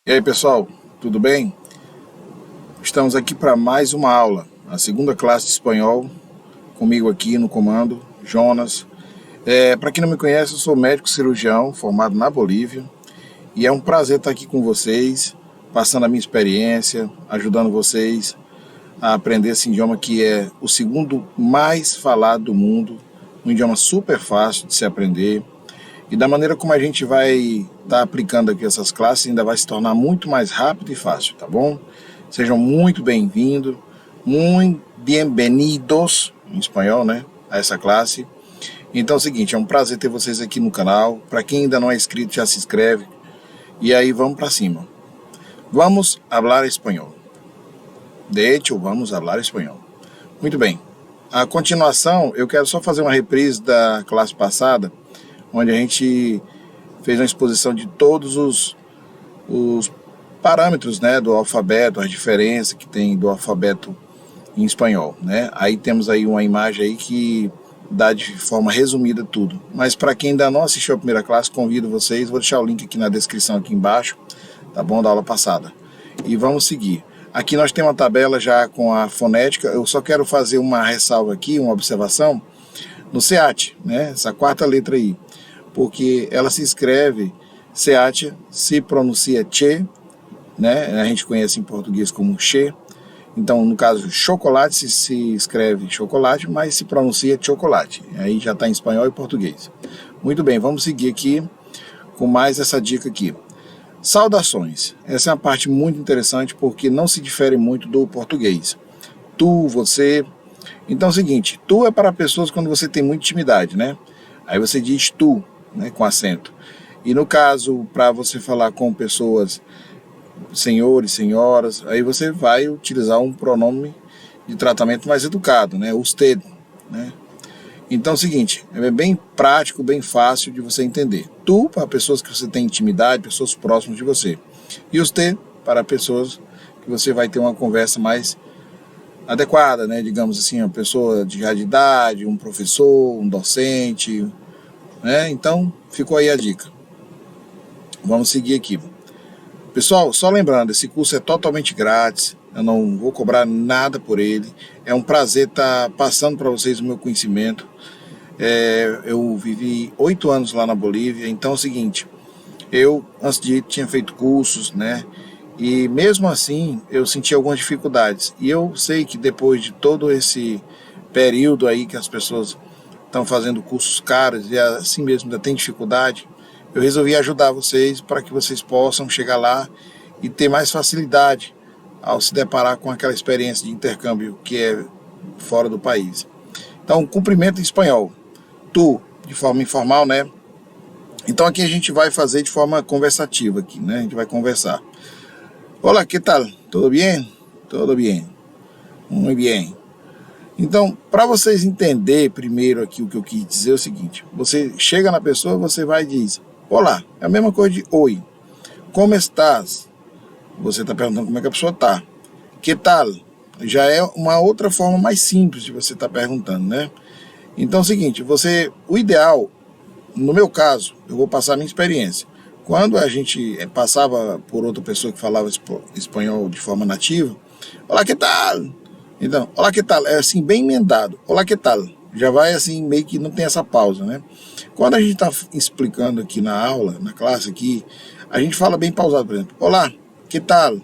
E aí pessoal, tudo bem? Estamos aqui para mais uma aula, a segunda classe de espanhol, comigo aqui no comando, Jonas. Para quem não me conhece, eu sou médico cirurgião formado na Bolívia e é um prazer estar aqui com vocês, passando a minha experiência, ajudando vocês a aprender esse idioma que é o segundo mais falado do mundo, um idioma super fácil de se aprender. E da maneira como a gente vai estar aplicando aqui essas classes, ainda vai se tornar muito mais rápido e fácil, tá bom? Sejam muito bem-vindos, muito bienvenidos, em espanhol, né, a essa classe. Então é o seguinte, é um prazer ter vocês aqui no canal. Para quem ainda não é inscrito, já se inscreve. E aí, vamos para cima. Vamos falar espanhol. De hecho, vamos falar espanhol. Muito bem. A continuação, eu quero só fazer uma reprise da classe passada, onde a gente fez uma exposição de todos os parâmetros, né, do alfabeto, as diferenças que tem do alfabeto em espanhol, né? Aí temos aí uma imagem aí que dá de forma resumida tudo. Mas para quem ainda não assistiu a primeira classe, convido vocês, vou deixar o link aqui na descrição aqui embaixo, tá bom, da aula passada. E vamos seguir. Aqui nós temos uma tabela já com a fonética. Eu só quero fazer uma ressalva aqui, uma observação no SEAT, né? Essa quarta letra aí, porque ela se escreve SEAT, se pronuncia che, né? A gente conhece em português como che. Então, no caso, chocolate se escreve chocolate, mas se pronuncia chocolate. Aí já está em espanhol e português. Muito bem, vamos seguir aqui com mais essa dica aqui. Saudações. Essa é uma parte muito interessante porque não se difere muito do português. Tu, você. Então é o seguinte, tu é para pessoas quando você tem muita intimidade, né? Aí você diz tu, né, com acento. E no caso, para você falar com pessoas, senhores, senhoras, aí você vai utilizar um pronome de tratamento mais educado, né? Usted, né? Então é o seguinte, é bem prático, bem fácil de você entender. Tu para pessoas que você tem intimidade, pessoas próximas de você. E usted para pessoas que você vai ter uma conversa mais adequada, né? Digamos assim, uma pessoa de idade, um professor, um docente, né? Então, ficou aí a dica. Vamos seguir aqui. Pessoal, só lembrando, esse curso é totalmente grátis, eu não vou cobrar nada por ele. É um prazer estar passando para vocês o meu conhecimento. Eu vivi 8 anos lá na Bolívia, então é o seguinte, eu antes de ir tinha feito cursos, né? E mesmo assim eu senti algumas dificuldades. E eu sei que depois de todo esse período aí que as pessoas estão fazendo cursos caros e assim mesmo ainda tem dificuldade, eu resolvi ajudar vocês para que vocês possam chegar lá e ter mais facilidade ao se deparar com aquela experiência de intercâmbio que é fora do país. Então, cumprimento em espanhol. Tu, de forma informal, né? Então aqui a gente vai fazer de forma conversativa aqui, né? A gente vai conversar. Olá, que tal? Tudo bem? Tudo bem. Muito bem. Então, para vocês entenderem primeiro aqui o que eu quis dizer é o seguinte, você chega na pessoa, você vai e diz, olá, é a mesma coisa de oi. Como estás? Você está perguntando como é que a pessoa está. Que tal? Já é uma outra forma mais simples de você estar perguntando, né? Então é o seguinte, o ideal, no meu caso, eu vou passar a minha experiência. Quando a gente passava por outra pessoa que falava espanhol de forma nativa, olá, que tal? Então, olá, que tal? É assim, bem emendado. Olá, que tal? Já vai assim, meio que não tem essa pausa, né? Quando a gente está explicando aqui na aula, na classe aqui, a gente fala bem pausado, por exemplo. Olá, que tal?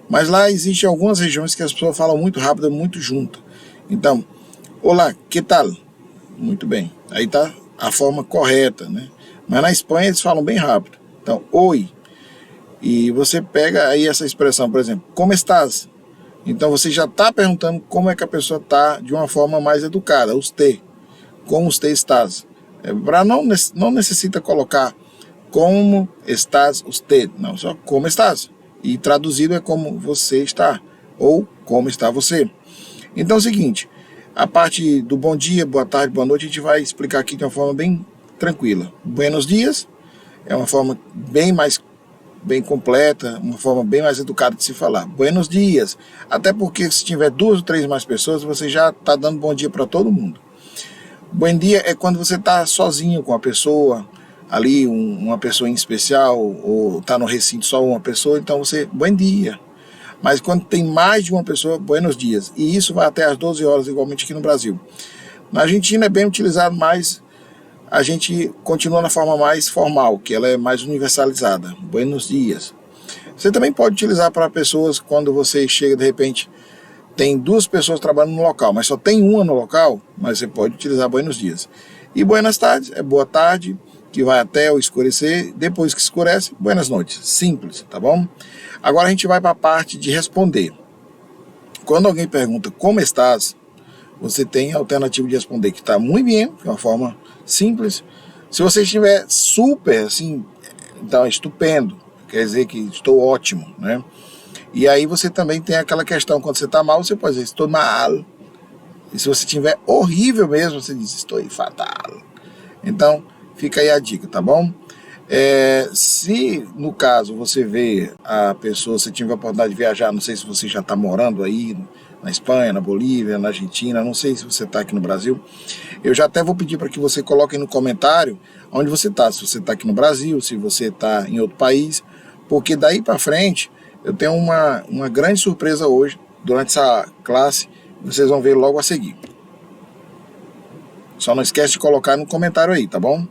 Mas lá existem algumas regiões que as pessoas falam muito rápido, muito junto. Então, olá, que tal? Muito bem. Aí está a forma correta, né? Mas na Espanha eles falam bem rápido. Então, oi. E você pega aí essa expressão, por exemplo, como estás? Então você já está perguntando como é que a pessoa está de uma forma mais educada. Usted. Como você estás? Para não necessita colocar como estás usted. Não, só como estás. E traduzido é como você está. Ou como está você. Então é o seguinte, a parte do bom dia, boa tarde, boa noite, a gente vai explicar aqui de uma forma bem tranquila. Buenos dias é uma forma bem completa, uma forma bem mais educada de se falar. Buenos dias. Até porque se tiver 2 ou 3 mais pessoas, você já está dando bom dia para todo mundo. Bom dia é quando você está sozinho com a pessoa, ali uma pessoa em especial, ou está no recinto só uma pessoa, então você, bom dia. Mas quando tem mais de uma pessoa, buenos dias. E isso vai até às 12 horas, igualmente aqui no Brasil. Na Argentina é bem utilizado, mas a gente continua na forma mais formal, que ela é mais universalizada. Buenos dias. Você também pode utilizar para pessoas quando você chega, de repente, tem 2 pessoas trabalhando no local, mas só tem uma no local, mas você pode utilizar buenos dias. E buenas tardes é boa tarde, que vai até o escurecer, depois que escurece, buenas noites. Simples, tá bom? Agora a gente vai para a parte de responder. Quando alguém pergunta como estás, você tem a alternativa de responder que está muito bem, que é uma forma simples. Se você estiver super, assim, então estupendo, quer dizer que estou ótimo, né? E aí você também tem aquela questão, quando você está mal, você pode dizer, estou mal. E se você estiver horrível mesmo, você diz, estou fatal. Então, fica aí a dica, tá bom? Se, no caso, você vê a pessoa, se tiver a oportunidade de viajar, não sei se você já está morando aí na Espanha, na Bolívia, na Argentina, não sei se você está aqui no Brasil, eu já até vou pedir para que você coloque no comentário onde você está, se você está aqui no Brasil, se você está em outro país, porque daí para frente eu tenho uma grande surpresa hoje, durante essa classe, vocês vão ver logo a seguir. Só não esquece de colocar no comentário aí, tá bom?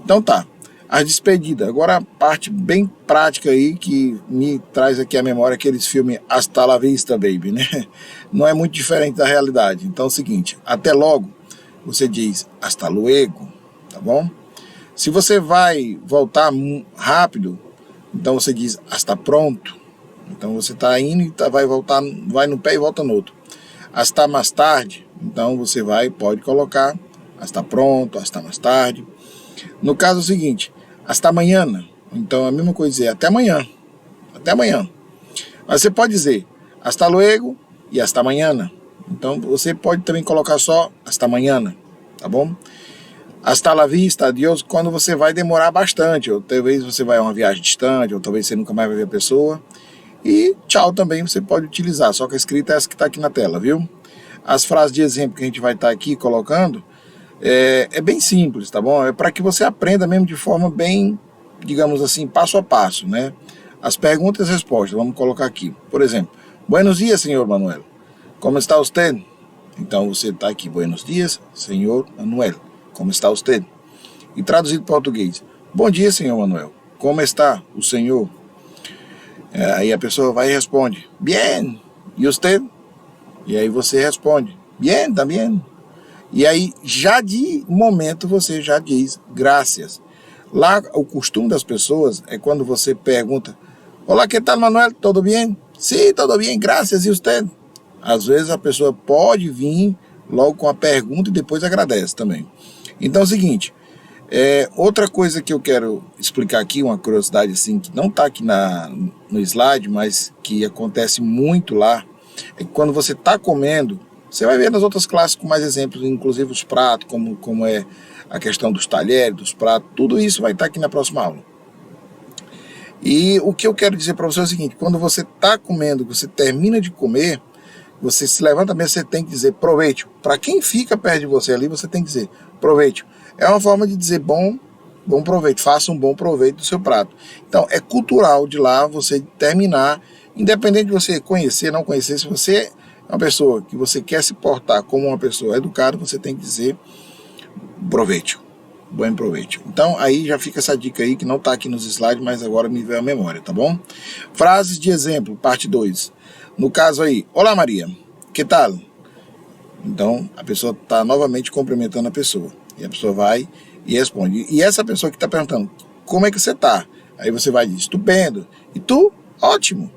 Então tá, a despedida. Agora a parte bem prática aí que me traz aqui à memória aqueles filmes Hasta la vista, baby, né? Não é muito diferente da realidade. Então é o seguinte, até logo, você diz hasta luego, tá bom? Se você vai voltar rápido, então você diz hasta pronto. Então você está indo e vai voltar, vai no pé e volta no outro. Hasta mais tarde, então você pode colocar hasta pronto, hasta mais tarde. No caso é o seguinte, hasta amanhã, então é a mesma coisa dizer até amanhã, até amanhã. Mas você pode dizer hasta luego e hasta amanhã. Então você pode também colocar só hasta amanhã, tá bom? Hasta la vista, adiós, quando você vai demorar bastante, ou talvez você vai a uma viagem distante, ou talvez você nunca mais vai ver a pessoa. E tchau também você pode utilizar, só que a escrita é essa que está aqui na tela, viu? As frases de exemplo que a gente vai estar aqui colocando é bem simples, tá bom? É para que você aprenda mesmo de forma bem, digamos assim, passo a passo, né? As perguntas e respostas, vamos colocar aqui. Por exemplo, buenos dias, senhor Manuel. Como está você? Então você está aqui, buenos dias, senhor Manuel. Como está você? E traduzido para português, bom dia, senhor Manuel. Como está o senhor? Aí a pessoa vai e responde, bien. E você? E aí você responde, bien, também. E aí, já de momento, você já diz graças. Lá, o costume das pessoas é quando você pergunta, olá, que tal, Manuel? Tudo bem? Sim, tudo bem, graças. E você? Às vezes a pessoa pode vir logo com a pergunta e depois agradece também. Então é o seguinte, outra coisa que eu quero explicar aqui, uma curiosidade assim, que não está aqui no slide, mas que acontece muito lá, é que quando você está comendo, você vai ver nas outras classes com mais exemplos, inclusive os pratos, como é a questão dos talheres, dos pratos, tudo isso vai estar aqui na próxima aula. E o que eu quero dizer para você é o seguinte, quando você está comendo, você termina de comer, você se levanta mesmo, você tem que dizer proveito. Para quem fica perto de você ali, você tem que dizer proveito. É uma forma de dizer bom proveito, faça um bom proveito do seu prato. Então, é cultural de lá você terminar, independente de você conhecer, não conhecer, se você é uma pessoa que você quer se portar como uma pessoa educada, você tem que dizer proveito, bom proveito. Então, aí já fica essa dica aí, que não está aqui nos slides, mas agora me veio a memória, tá bom? Frases de exemplo, parte 2. No caso aí, olá Maria, que tal? Então, a pessoa está novamente cumprimentando a pessoa. E a pessoa vai e responde. E essa pessoa que está perguntando, como é que você está? Aí você vai dizer, estupendo. E tu? Ótimo.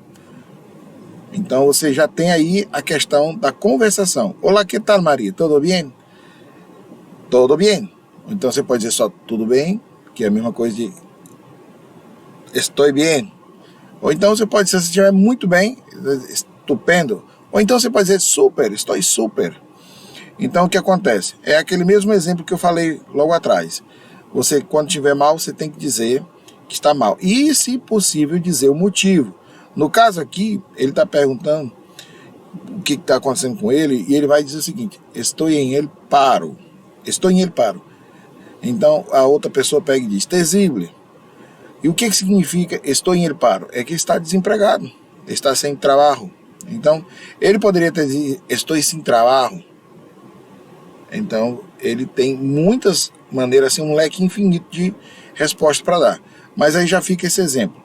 Então, você já tem aí a questão da conversação. Olá, que tal, Maria? Tudo bem? Tudo bem. Então, você pode dizer só tudo bem, que é a mesma coisa de estou bem. Ou então, você pode dizer, se estiver muito bem, estupendo. Ou então, você pode dizer super, estou super. Então, o que acontece? É aquele mesmo exemplo que eu falei logo atrás. Você, quando estiver mal, você tem que dizer que está mal. E, se possível, dizer o motivo. No caso aqui, ele está perguntando o que está acontecendo com ele, e ele vai dizer o seguinte, estou em ele paro. Então a outra pessoa pega e diz "Terrible". E o que significa "estou em el paro"? É que está desempregado, está sem trabalho. Então ele poderia ter dito "estou sem trabalho". Então ele tem muitas maneiras, assim, um leque infinito de respostas para dar. Mas aí já fica esse exemplo: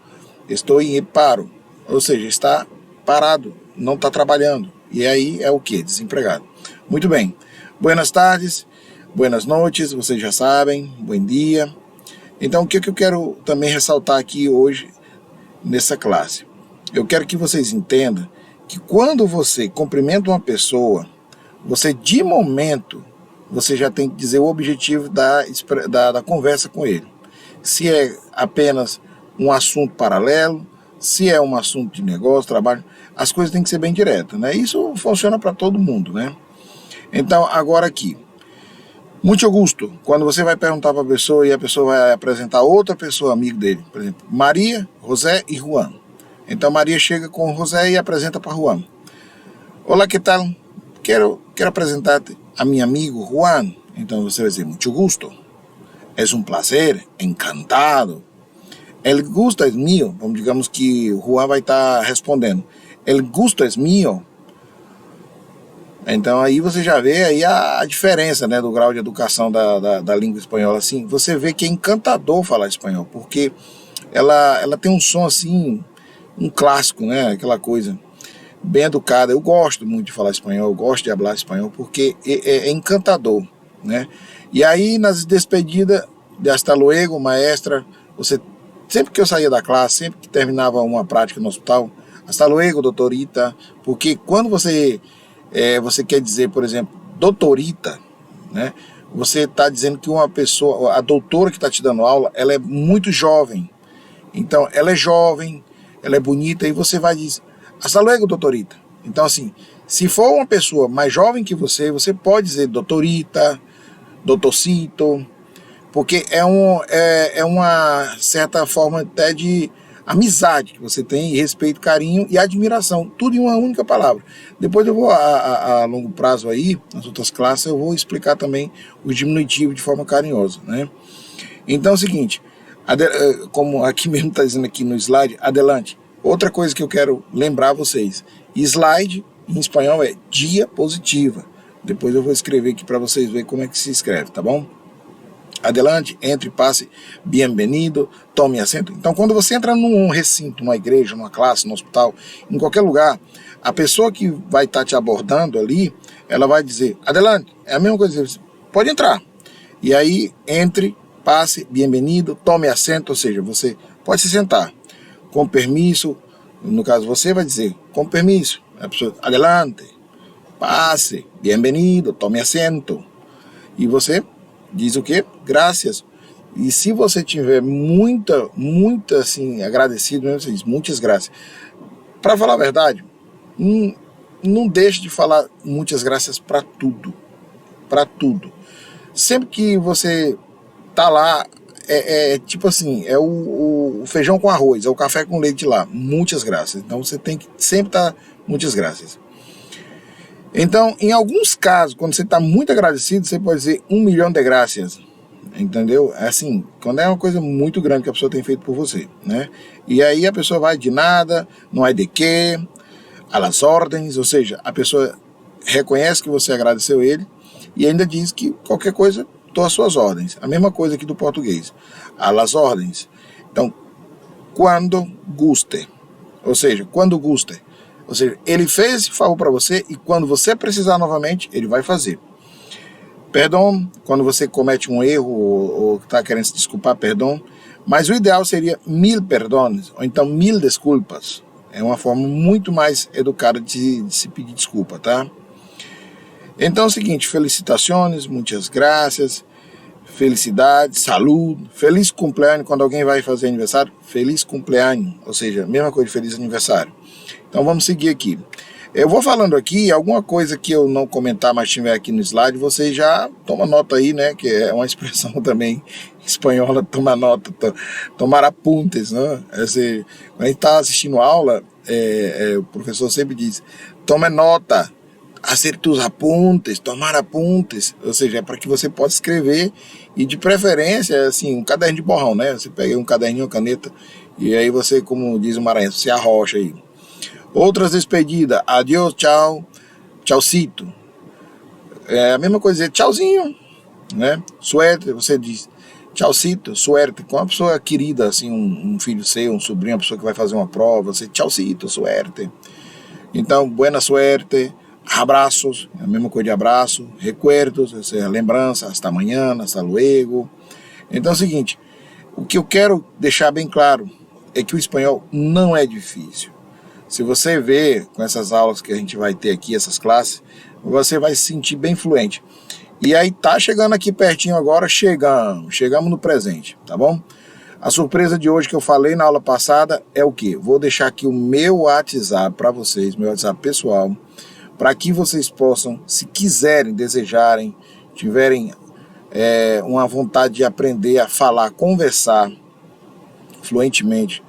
estou em paro, ou seja, está parado, não está trabalhando. E aí é o que? Desempregado. Muito bem. Buenas tardes, buenas noites, vocês já sabem, bom dia. Então o que eu quero também ressaltar aqui hoje nessa classe? Eu quero que vocês entendam que quando você cumprimenta uma pessoa, você de momento, você já tem que dizer o objetivo da conversa com ele. Se é apenas um assunto paralelo, se é um assunto de negócio, trabalho, as coisas têm que ser bem diretas, né? Isso funciona para todo mundo, né? Então, agora aqui, muito gosto, quando você vai perguntar para a pessoa e a pessoa vai apresentar outra pessoa, amigo dele, por exemplo, Maria, José e Juan. Então, Maria chega com José e apresenta para Juan. Olá, que tal? Quero apresentar-te a meu amigo Juan. Então você vai dizer, muito gusto, é um prazer, encantado. El gusto es mío. Vamos, digamos que o Juan vai estar respondendo, el gusto es mío. Então aí você já vê aí a diferença, né, do grau de educação da língua espanhola. Assim, você vê que é encantador falar espanhol, porque ela tem um som assim, um clássico, né, aquela coisa bem educada. Eu gosto muito de falar espanhol, eu gosto de falar espanhol, porque é encantador, né? E aí nas despedidas de hasta luego, maestra, você, sempre que eu saía da classe, sempre que terminava uma prática no hospital, hasta luego, doutorita, porque quando você quer dizer, por exemplo, doutorita, né? Você está dizendo que uma pessoa, a doutora que está te dando aula, ela é muito jovem. Então, ela é jovem, ela é bonita, e você vai dizer, hasta luego, doutorita. Então, assim, se for uma pessoa mais jovem que você pode dizer doutorita, doutorcito, porque é uma certa forma até de amizade que você tem, respeito, carinho e admiração, tudo em uma única palavra. Depois eu vou, a longo prazo aí, nas outras classes, eu vou explicar também o diminutivo de forma carinhosa, né? Então é o seguinte, como aqui mesmo está dizendo aqui no slide, adelante. Outra coisa que eu quero lembrar vocês, slide em espanhol é diapositiva. Depois eu vou escrever aqui para vocês verem como é que se escreve, tá bom? Adelante, entre, passe, bem-vindo, tome assento. Então, quando você entra num recinto, numa igreja, numa classe, no hospital, em qualquer lugar, a pessoa que vai estar te abordando ali, ela vai dizer, adelante, é a mesma coisa, pode entrar. E aí, entre, passe, bem-vindo, tome assento, ou seja, você pode se sentar. Com permisso, no caso você vai dizer, com permisso, a pessoa, adelante, passe, bem-vindo, tome assento. E você diz o quê? Graças. E se você tiver muita assim, agradecido, né, você diz, muitas graças. Para falar a verdade, não deixe de falar muitas graças para tudo. Para tudo. Sempre que você tá lá, tipo assim, é o feijão com arroz, é o café com leite lá, muitas graças. Então você tem que sempre estar muitas graças. Então, em alguns casos, quando você está muito agradecido, você pode dizer 1 milhão de graças, entendeu? Assim, quando é uma coisa muito grande que a pessoa tem feito por você, né? E aí a pessoa vai de nada, não há de quê, a las ordens, ou seja, a pessoa reconhece que você agradeceu ele e ainda diz que qualquer coisa, estou às suas ordens. A mesma coisa aqui do português, a las ordens. Então, quando guste, ou seja, quando guste. Ou seja, ele fez esse favor para você e quando você precisar novamente, ele vai fazer. Perdão, quando você comete um erro ou está querendo se desculpar, perdão. Mas o ideal seria 1000 perdões, ou então 1000 desculpas. É uma forma muito mais educada de se pedir desculpa, tá? Então é o seguinte, felicitações, muitas graças, felicidade, saúde, feliz cumpleaños, quando alguém vai fazer aniversário, feliz cumpleaños, ou seja, mesma coisa de feliz aniversário. Então vamos seguir aqui. Eu vou falando aqui, alguma coisa que eu não comentar, mas tiver aqui no slide, você já toma nota aí, né? Que é uma expressão também espanhola, tomar nota, tomar apuntes, né? Quando a gente está assistindo aula, o professor sempre diz, tome nota, fazer tus apuntes, tomar apuntes, ou seja, é para que você possa escrever e de preferência, assim, um caderno de borrão, né? Você pega um caderninho, uma caneta e aí você, como diz o maranhense, se arrocha aí. Outras despedidas, adiós, tchau, tchaucito. É a mesma coisa, tchauzinho, né? Suerte, você diz tchaucito, suerte, com uma pessoa querida, assim, um filho seu, um sobrinho, uma pessoa que vai fazer uma prova, você tchaucito, suerte. Então, buena suerte, abraços, a mesma coisa de abraço, recuerdos, ou seja, lembrança, hasta amanhã, hasta luego. Então é o seguinte, o que eu quero deixar bem claro é que o espanhol não é difícil. Se você vê com essas aulas que a gente vai ter aqui, essas classes, você vai se sentir bem fluente. E aí tá chegando aqui pertinho agora, chegamos no presente, tá bom? A surpresa de hoje que eu falei na aula passada é o quê? Vou deixar aqui o meu WhatsApp para vocês, meu WhatsApp pessoal, para que vocês possam, se quiserem, desejarem, tiverem uma vontade de aprender a falar, conversar fluentemente,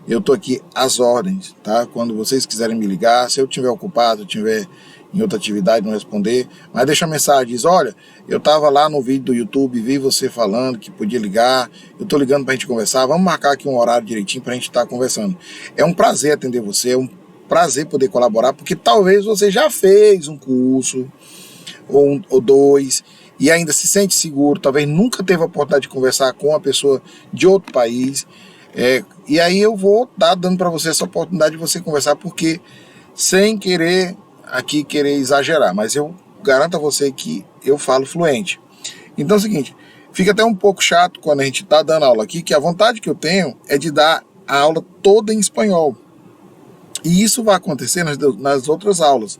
eu estou aqui às ordens, tá? Quando vocês quiserem me ligar, se eu estiver ocupado, estiver em outra atividade, não responder, mas deixa a mensagem, diz, olha, eu estava lá no vídeo do YouTube, vi você falando que podia ligar, eu estou ligando para a gente conversar, vamos marcar aqui um horário direitinho para a gente estar conversando. É um prazer atender você, é um prazer poder colaborar, porque talvez você já fez um curso, ou dois, e ainda se sente seguro, talvez nunca teve a oportunidade de conversar com uma pessoa de outro país, e aí eu vou estar dando para você essa oportunidade de você conversar, porque sem querer exagerar, mas eu garanto a você que eu falo fluente. Então é o seguinte, fica até um pouco chato quando a gente está dando aula aqui, que a vontade que eu tenho é de dar a aula toda em espanhol. E isso vai acontecer nas outras aulas.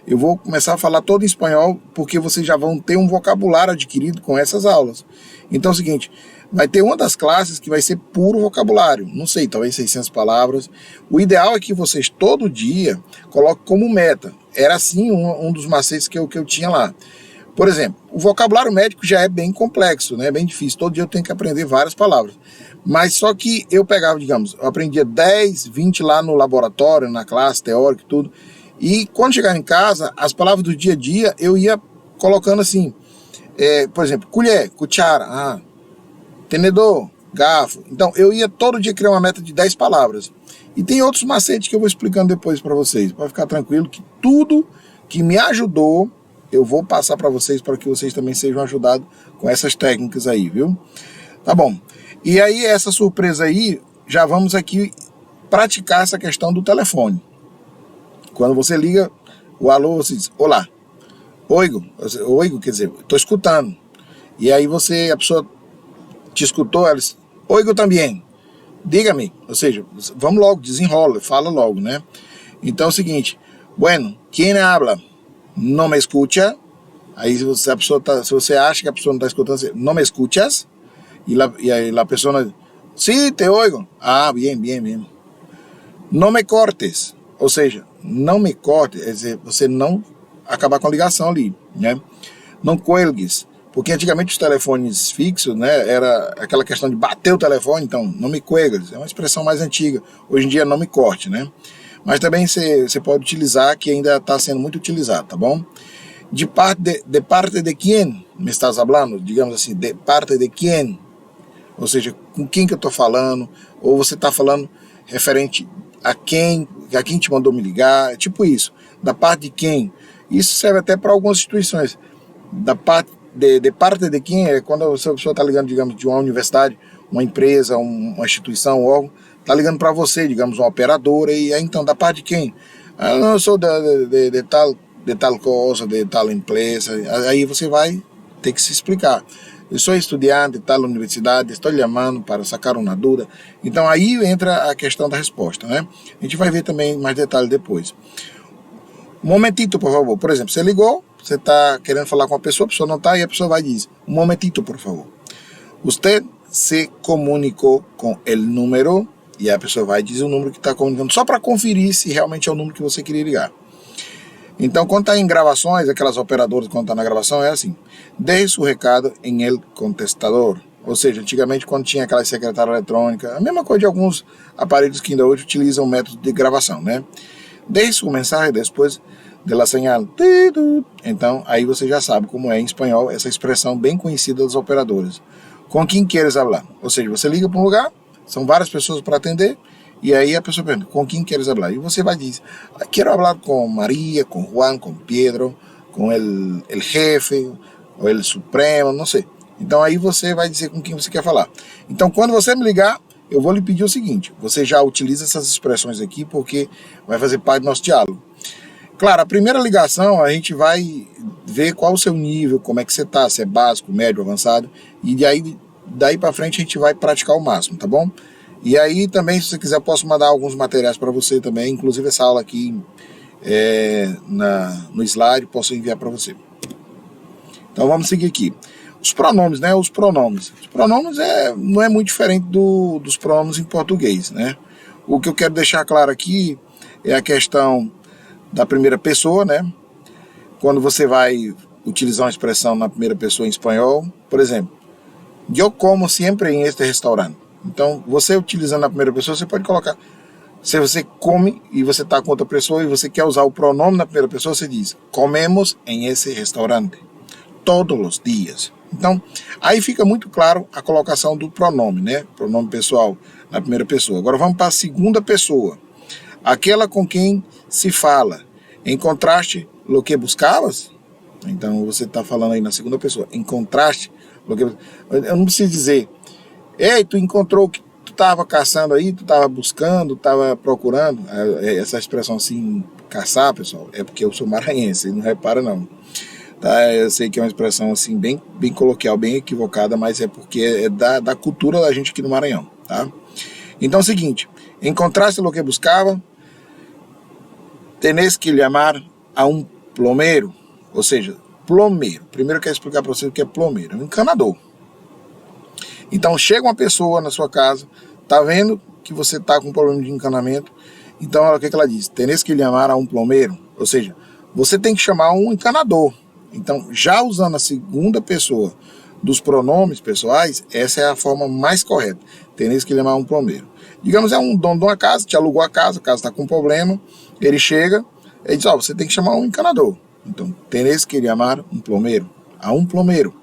Eu vou começar a falar todo em espanhol, porque vocês já vão ter um vocabulário adquirido com essas aulas. Então é o seguinte, vai ter uma das classes que vai ser puro vocabulário, não sei, talvez 600 palavras. O ideal é que vocês todo dia coloquem como meta. Era assim um dos macetes que eu tinha lá. Por exemplo, o vocabulário médico já é bem complexo, né? Bem difícil, todo dia eu tenho que aprender várias palavras. Mas só que eu pegava, digamos, eu aprendia 10, 20 lá no laboratório, na classe teórica e tudo, e quando chegava em casa, as palavras do dia a dia eu ia colocando assim, por exemplo, colher, cuchara, tenedor, garfo. Então eu ia todo dia criar uma meta de 10 palavras. E tem outros macetes que eu vou explicando depois para vocês. Pode ficar tranquilo que tudo que me ajudou, eu vou passar para vocês que vocês também sejam ajudados com essas técnicas aí, viu? Tá bom. E aí essa surpresa aí, já vamos aqui praticar essa questão do telefone. Quando você liga, o alô, você diz, olá, oigo, quer dizer, estou escutando. E aí a pessoa te escutou, ela diz, oigo também, diga-me, ou seja, vamos logo, desenrola, fala logo, né? Então é o seguinte, bueno, quem habla não me escucha, aí se você acha que a pessoa não está escutando, você, não me escuchas, e aí a pessoa, sí, te oigo, bien, não me cortes, ou seja, não me corte, quer dizer, você não acabar com a ligação ali, né? Não cuelgues, porque antigamente os telefones fixos, né, era aquela questão de bater o telefone, então não me cuelgues, é uma expressão mais antiga, hoje em dia não me corte, né? Mas também você pode utilizar, que ainda está sendo muito utilizado, tá bom? De parte de quem me estás hablando, digamos assim, de parte de quem, ou seja, com quem que eu estou falando, ou você está falando referente a quem te mandou me ligar, tipo isso, da parte de quem. Isso serve até para algumas instituições. Da parte de quem é quando a pessoa está ligando, digamos, de uma universidade, uma empresa, uma instituição, um órgão, está ligando para você, digamos, uma operadora, e aí então, da parte de quem? Eu não sou de tal coisa, de tal empresa, aí você vai ter que se explicar. Eu sou estudante de tal universidade, estou chamando para sacar uma dúvida. Então aí entra a questão da resposta, né? A gente vai ver também mais detalhes depois. Um momentito, por favor. Por exemplo, você ligou, você está querendo falar com a pessoa não está, e a pessoa vai dizer, um momentito, por favor. Usted se comunicou com o número, e a pessoa vai dizer o número que está comunicando, só para conferir se realmente é o número que você queria ligar. Então, quando está em gravações, aquelas operadoras, quando está na gravação, é assim, deixe o recado em el contestador. Ou seja, antigamente, quando tinha aquela secretária eletrônica, a mesma coisa de alguns aparelhos que ainda hoje utilizam o método de gravação, né? Deixe sua mensagem depois de la señal. Então, aí você já sabe como é em espanhol essa expressão bem conhecida dos operadores. Com quem queres falar? Ou seja, você liga para um lugar, são várias pessoas para atender, e aí a pessoa pergunta, com quem queres falar? E você vai dizer, quero falar com Maria, com Juan, com Pedro, com el jefe, ou el supremo, não sei. Então aí você vai dizer com quem você quer falar. Então quando você me ligar, eu vou lhe pedir o seguinte, você já utiliza essas expressões aqui porque vai fazer parte do nosso diálogo. Claro, a primeira ligação a gente vai ver qual o seu nível, como é que você está, se é básico, médio, avançado, e daí para frente a gente vai praticar o máximo, tá bom? E aí também, se você quiser, posso mandar alguns materiais para você também, inclusive essa aula aqui no slide, posso enviar para você. Então vamos seguir aqui. Os pronomes, né? Os pronomes não é muito diferente dos pronomes em português, né? O que eu quero deixar claro aqui é a questão da primeira pessoa, né? Quando você vai utilizar uma expressão na primeira pessoa em espanhol, por exemplo, eu como sempre em este restaurante. Então, você utilizando na primeira pessoa, você pode colocar, se você come e você está com outra pessoa e você quer usar o pronome na primeira pessoa, você diz, comemos em esse restaurante, todos os dias. Então, aí fica muito claro a colocação do pronome, né? Pronome pessoal na primeira pessoa. Agora vamos para a segunda pessoa. Aquela com quem se fala. Encontraste lo que buscavas? Então você está falando aí na segunda pessoa. Encontraste lo que... Eu não preciso dizer, ei, tu encontrou o que tu estava caçando aí, tu estava buscando, estava procurando. Essa expressão assim, caçar, pessoal, é porque eu sou maranhense, não repara não. Tá? Eu sei que é uma expressão assim bem coloquial, bem equivocada, mas é porque é da cultura da gente aqui no Maranhão. Tá? Então é o seguinte, encontraste lo que buscava? Tenés que chamar a um plomeiro, ou seja, plomeiro. Primeiro eu quero explicar para você o que é plomeiro, é um encanador. Então chega uma pessoa na sua casa, tá vendo que você tá com problema de encanamento, então o que ela diz? Tenés que chamar a um plomeiro, ou seja, você tem que chamar um encanador. Então já usando a segunda pessoa dos pronomes pessoais, essa é a forma mais correta. Tenés que chamar um plomeiro. Digamos, é um dono de uma casa, te alugou a casa está com problema, ele chega e diz, você tem que chamar um encanador. Então, tenés que chamar um plomeiro, a um plomeiro.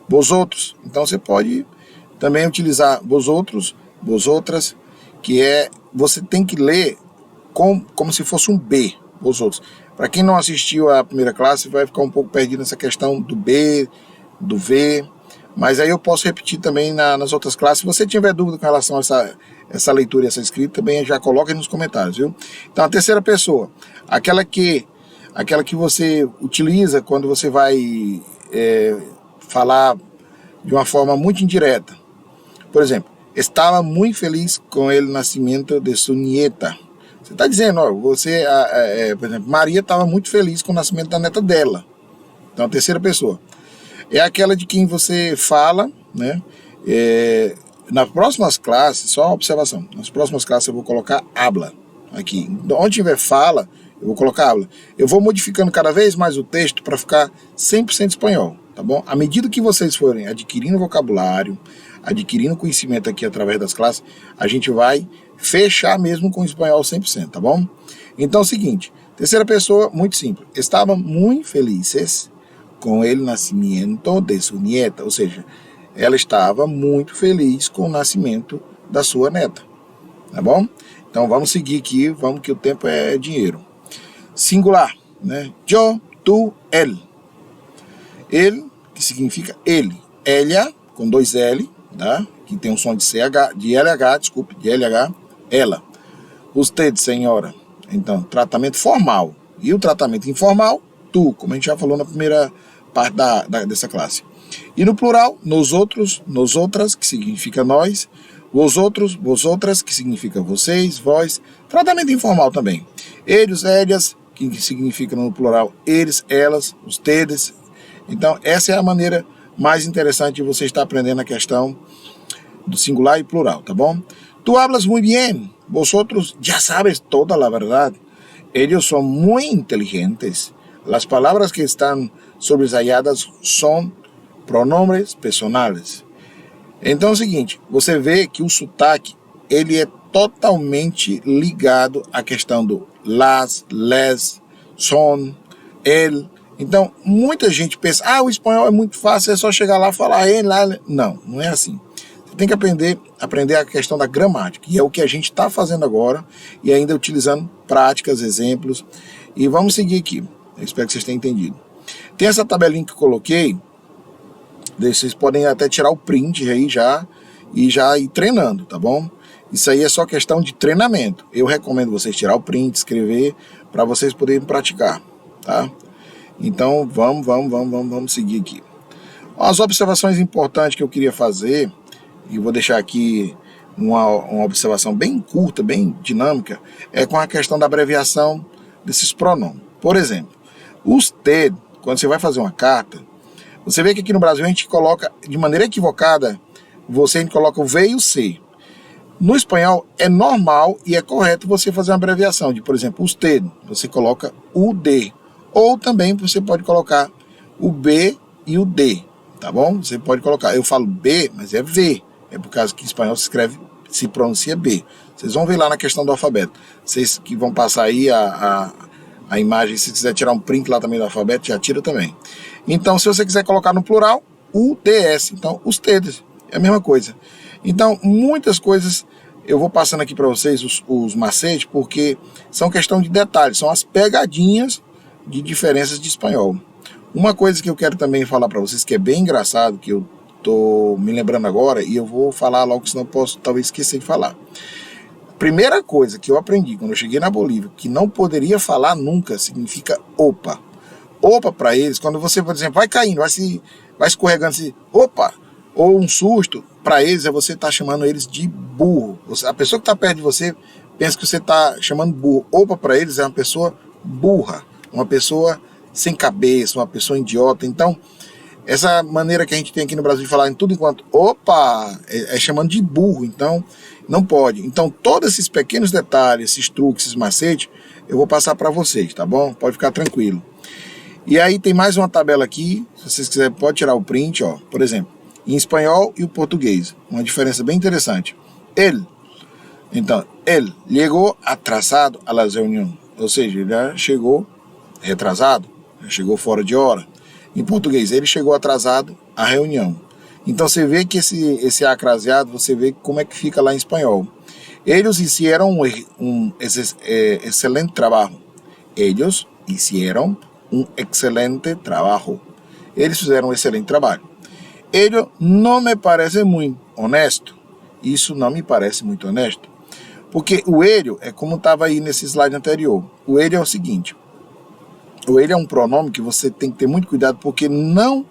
Vosotros, então você pode também utilizar vosotros, vosotras, que você tem que ler como se fosse um B, vosotros. Para quem não assistiu à primeira classe, vai ficar um pouco perdido nessa questão do B, do V, mas aí eu posso repetir também nas outras classes. Se você tiver dúvida com relação a essa leitura e essa escrita, também já coloca aí nos comentários, viu? Então, a terceira pessoa, aquela que você utiliza quando você vai falar de uma forma muito indireta. Por exemplo, estava muito feliz com o nascimento de sua nieta. Você está dizendo, por exemplo, Maria estava muito feliz com o nascimento da neta dela. Então, a terceira pessoa. É aquela de quem você fala, né? Nas próximas classes, só uma observação, nas próximas classes eu vou colocar habla aqui. Onde tiver fala, eu vou colocar habla. Eu vou modificando cada vez mais o texto para ficar 100% espanhol, tá bom? À medida que vocês forem adquirindo vocabulário, adquirindo conhecimento aqui através das classes, a gente vai fechar mesmo com o espanhol 100%, tá bom? Então é o seguinte, terceira pessoa, muito simples. Estavam muito felizes com o nascimento de sua nieta, ou seja, ela estava muito feliz com o nascimento da sua neta, tá bom? Então vamos seguir aqui, vamos que o tempo é dinheiro. Singular, né? Yo, tu, él. Ele, que significa ele. Ella, com 2 L, tá? Que tem um som de CH, de LH, desculpe, de LH, ela. Usted, senhora. Então, tratamento formal. E o tratamento informal, tu, como a gente já falou na primeira parte dessa classe. E no plural, nós outros, nós outras, que significa nós, vos outros, vos outras, que significa vocês, vós, tratamento informal também. Eles, elas, que significa no plural eles, elas, ustedes. Então, essa é a maneira mais interessante de você estar aprendendo a questão do singular e plural, tá bom? Tu hablas muy bien, vosotros ya sabes toda la verdad. Ellos son muy inteligentes. Las palabras que están sobresayadas son pronomes personales. Então é o seguinte, você vê que o sotaque, ele é totalmente ligado à questão do las, les, son, ele. Então, muita gente pensa, o espanhol é muito fácil, é só chegar lá e falar ele, lá. Não, não é assim. Você tem que aprender a questão da gramática, e é o que a gente está fazendo agora, e ainda utilizando práticas, exemplos. E vamos seguir aqui. Eu espero que vocês tenham entendido. Tem essa tabelinha que eu coloquei, vocês podem até tirar o print aí já ir treinando, tá bom? Isso aí é só questão de treinamento. Eu recomendo vocês tirar o print, escrever, para vocês poderem praticar, tá? Então, vamos seguir aqui. As observações importantes que eu queria fazer, e vou deixar aqui uma observação bem curta, bem dinâmica, é com a questão da abreviação desses pronomes. Por exemplo, os T, quando você vai fazer uma carta, você vê que aqui no Brasil a gente coloca, de maneira equivocada, a gente coloca o V e o C. No espanhol é normal e é correto você fazer uma abreviação de, por exemplo, os T, você coloca o D. Ou também você pode colocar o B e o D, tá bom? Você pode colocar, eu falo B, mas é V. É por causa que em espanhol se pronuncia B. Vocês vão ver lá na questão do alfabeto. Vocês que vão passar aí a imagem, se quiser tirar um print lá também do alfabeto, já tira também. Então, se você quiser colocar no plural, o DS. Então, os T's. É a mesma coisa. Então, muitas coisas eu vou passando aqui para vocês, os macetes, porque são questão de detalhes, são as pegadinhas de diferenças de espanhol. Uma coisa que eu quero também falar para vocês, que é bem engraçado, que eu tô me lembrando agora, e eu vou falar logo, senão eu posso talvez esquecer de falar. Primeira coisa que eu aprendi quando eu cheguei na Bolívia, que não poderia falar nunca, significa opa. Opa para eles, quando você, por exemplo, vai caindo, vai escorregando assim, opa, ou um susto, para eles é você estar chamando eles de burro. A pessoa que está perto de você pensa que você está chamando burro. Opa para eles é uma pessoa burra, uma pessoa sem cabeça, uma pessoa idiota. Então, essa maneira que a gente tem aqui no Brasil de falar em tudo enquanto opa, é chamando de burro, então não pode. Então, todos esses pequenos detalhes, esses truques, esses macetes, eu vou passar para vocês, tá bom? Pode ficar tranquilo. E aí tem mais uma tabela aqui, se vocês quiserem pode tirar o print, ó. Por exemplo, em espanhol e o português, uma diferença bem interessante. Então, ele chegou atrasado a las reuniões, ou seja, ele já chegou retrasado, já chegou fora de hora. Em português, ele chegou atrasado à reunião. Então você vê que esse acraseado, você vê como é que fica lá em espanhol. Eles hicieron um excelente trabalho. Eles hicieron um excelente trabalho. Eles fizeram um excelente trabalho. Ele não me parece muito honesto. Isso não me parece muito honesto. Porque o ele é como estava aí nesse slide anterior. O ele é o seguinte. O ele é um pronome que você tem que ter muito cuidado, porque não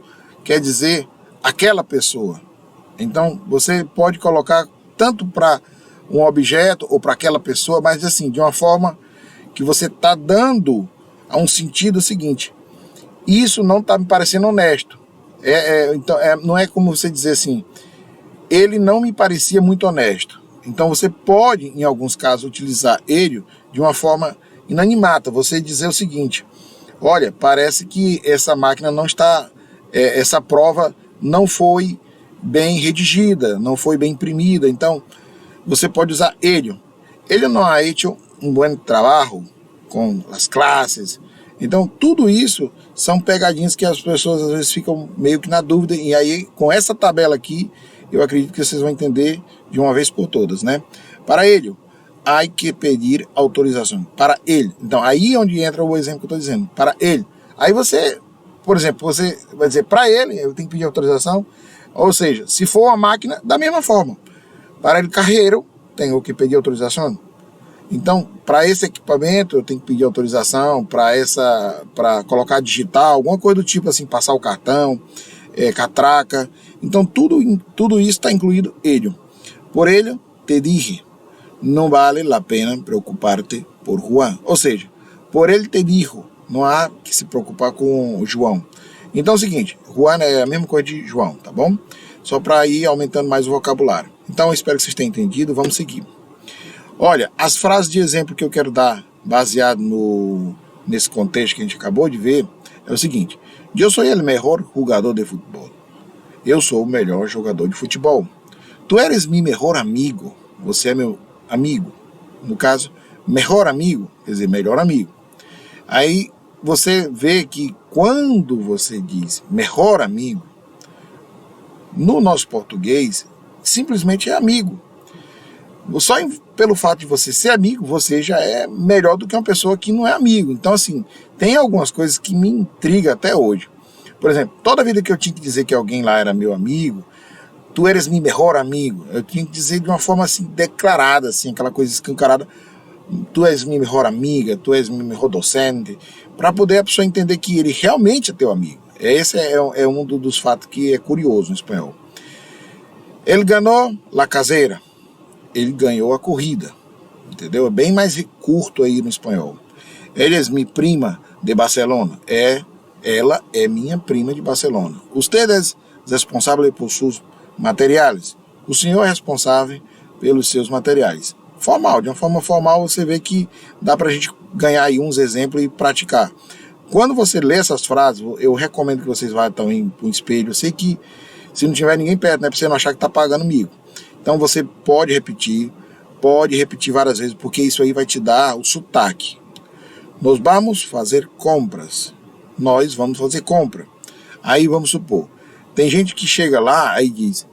quer dizer aquela pessoa. Então, você pode colocar tanto para um objeto ou para aquela pessoa, mas assim, de uma forma que você está dando a um sentido seguinte. Isso não está me parecendo honesto. Então, não é como você dizer assim, ele não me parecia muito honesto. Então, você pode, em alguns casos, utilizar ele de uma forma inanimata. Você dizer o seguinte, olha, parece que essa máquina não está, essa prova não foi bem redigida, não foi bem imprimida. Então, você pode usar ele. Ele não ha hecho um bom trabalho com as classes. Então, tudo isso são pegadinhas que as pessoas às vezes ficam meio que na dúvida. E aí, com essa tabela aqui, eu acredito que vocês vão entender de uma vez por todas, né? Para ele, há que pedir autorização. Para ele. Então, aí é onde entra o exemplo que eu estou dizendo. Para ele. Aí você, por exemplo, você vai dizer, para ele, eu tenho que pedir autorização. Ou seja, se for uma máquina, da mesma forma. Para ele carreiro, tenho que pedir autorização. Então, para esse equipamento, eu tenho que pedir autorização, para colocar digital, alguma coisa do tipo assim, passar o cartão, catraca. Então, tudo isso está incluído ele. Por ele, te dije, não vale a pena preocupar-te por Juan. Ou seja, por ele te dijo, não há que se preocupar com o João. Então é o seguinte, Juan é a mesma coisa de João, tá bom? Só para ir aumentando mais o vocabulário. Então eu espero que vocês tenham entendido, vamos seguir. Olha, as frases de exemplo que eu quero dar, baseado nesse contexto que a gente acabou de ver, é o seguinte. Eu sou o melhor jogador de futebol. Eu sou o melhor jogador de futebol. Tu eres mi melhor amigo. Você é meu amigo. No caso, melhor amigo, quer dizer, melhor amigo. Aí, você vê que quando você diz melhor amigo, no nosso português, simplesmente é amigo. Só pelo fato de você ser amigo, você já é melhor do que uma pessoa que não é amigo. Então, assim, tem algumas coisas que me intrigam até hoje. Por exemplo, toda vida que eu tinha que dizer que alguém lá era meu amigo, tu eres meu melhor amigo, eu tinha que dizer de uma forma assim, declarada, assim, aquela coisa escancarada, tu és minha melhor amiga, tu és meu melhor docente, para poder a pessoa entender que ele realmente é teu amigo. Esse é um dos fatos que é curioso no espanhol. Ele ganhou la caseira. Ele ganhou a corrida, entendeu? É bem mais curto aí no espanhol. Ela é minha prima de Barcelona. Ela é minha prima de Barcelona. Usted é responsável por seus materiais. O senhor é responsável pelos seus materiais. Formal, de uma forma formal você vê que dá pra gente ganhar aí uns exemplos e praticar. Quando você lê essas frases, eu recomendo que vocês vá também para um espelho. Eu sei que se não tiver ninguém perto, né, pra você não achar que tá pagando mico. Então você pode repetir várias vezes, porque isso aí vai te dar o sotaque. Nós vamos fazer compras. Nós vamos fazer compra. Aí vamos supor, tem gente que chega lá aí diz,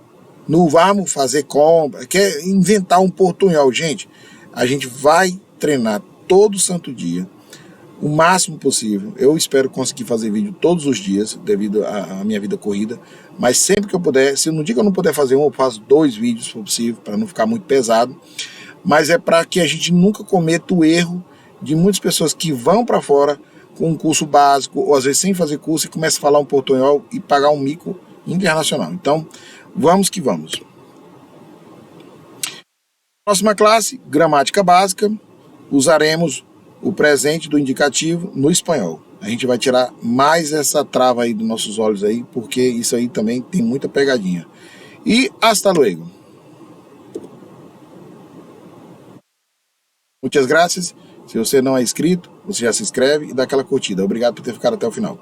não vamos fazer compra, quer inventar um portunhol. Gente, a gente vai treinar todo santo dia, o máximo possível. Eu espero conseguir fazer vídeo todos os dias, devido à minha vida corrida, mas sempre que eu puder, se no dia que eu não puder fazer um, eu faço 2 vídeos, se for possível, para não ficar muito pesado, mas é para que a gente nunca cometa o erro de muitas pessoas que vão para fora com um curso básico, ou às vezes sem fazer curso, e começam a falar um portunhol e pagar um mico internacional. Então, vamos que vamos. Próxima classe, gramática básica, usaremos o presente do indicativo no espanhol. A gente vai tirar mais essa trava aí dos nossos olhos aí, porque isso aí também tem muita pegadinha. E hasta luego. Muitas graças. Se você não é inscrito, você já se inscreve e dá aquela curtida. Obrigado por ter ficado até o final.